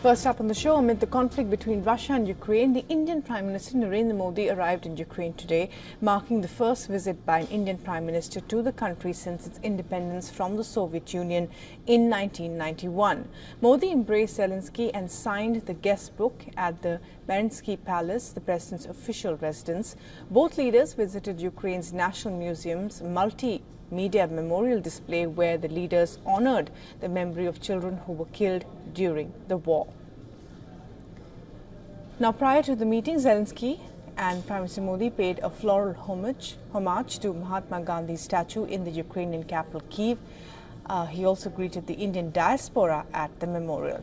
First up on the show, amid the conflict between Russia and Ukraine, the Indian Prime Minister Narendra Modi arrived in Ukraine today, marking the first visit by an Indian Prime Minister to the country since its independence from the Soviet Union in 1991. Modi embraced Zelensky and signed the guest book at the Mariinsky Palace, the president's official residence. Both leaders visited Ukraine's National Museum's multimedia memorial display, where the leaders honored the memory of children who were killed during the war. Now, prior to the meeting, Zelensky and Prime Minister Modi paid a floral homage to Mahatma Gandhi's statue in the Ukrainian capital, Kyiv. He also greeted the Indian diaspora at the memorial.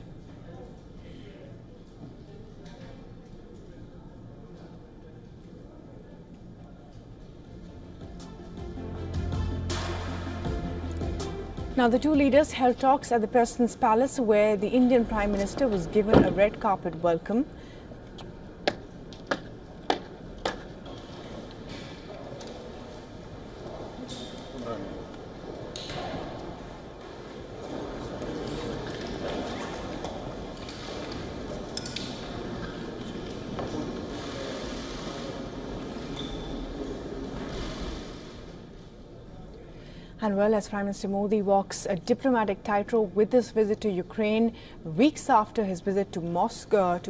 Now, the two leaders held talks at the President's Palace, where the Indian Prime Minister was given a red carpet welcome. And well, as Prime Minister Modi walks a diplomatic tightrope with this visit to Ukraine, weeks after his visit to Moscow,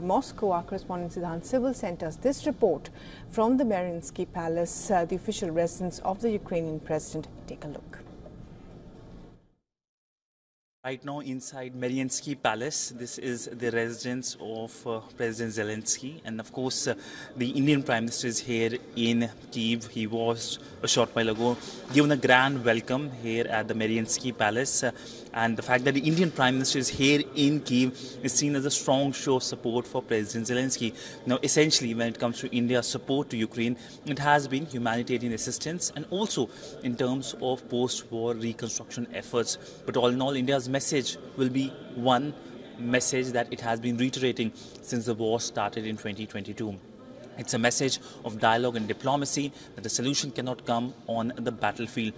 our correspondent Siddhant Civil sent us this report from the Mariinsky Palace, the official residence of the Ukrainian president. Take a look. Right now inside Mariinsky Palace, this is the residence of President Zelensky, and of course the Indian Prime Minister is here in Kyiv. He was a short while ago given a grand welcome here at the Mariinsky Palace, and the fact that the Indian Prime Minister is here in Kyiv is seen as a strong show of support for President Zelensky. Now, essentially, when it comes to India's support to Ukraine, it has been humanitarian assistance and also in terms of post-war reconstruction efforts. But all in all, India's message will be one message that it has been reiterating since the war started in 2022. It's a message of dialogue and diplomacy, that the solution cannot come on the battlefield.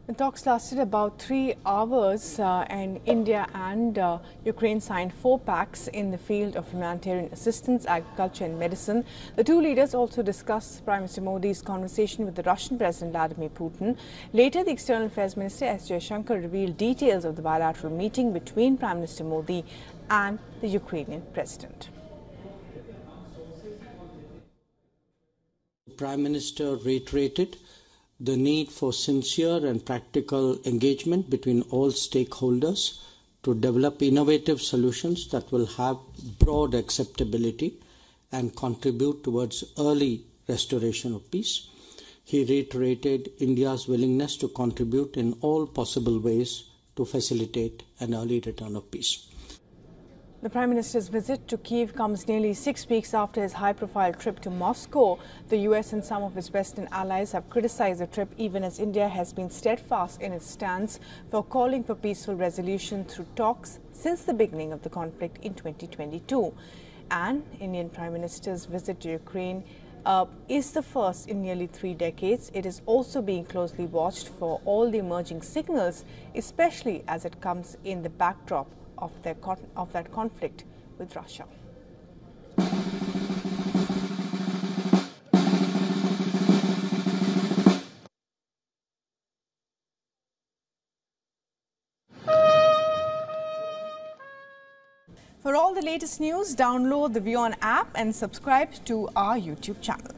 The talks lasted about 3 hours and India and Ukraine signed 4 pacts in the field of humanitarian assistance, agriculture and medicine. The two leaders also discussed Prime Minister Modi's conversation with the Russian President Vladimir Putin. Later, the External Affairs Minister S. Jaishankar revealed details of the bilateral meeting between Prime Minister Modi and the Ukrainian President. The Prime Minister reiterated the need for sincere and practical engagement between all stakeholders to develop innovative solutions that will have broad acceptability and contribute towards early restoration of peace. He reiterated India's willingness to contribute in all possible ways to facilitate an early return of peace. The Prime Minister's visit to Kyiv comes nearly 6 weeks after his high-profile trip to Moscow. The US and some of its Western allies have criticized the trip, even as India has been steadfast in its stance for calling for peaceful resolution through talks since the beginning of the conflict in 2022. And Indian Prime Minister's visit to Ukraine is the first in nearly 3 decades. It is also being closely watched for all the emerging signals, especially as it comes in the backdrop of that conflict with Russia. For all the latest news, download the WION app and subscribe to our YouTube channel.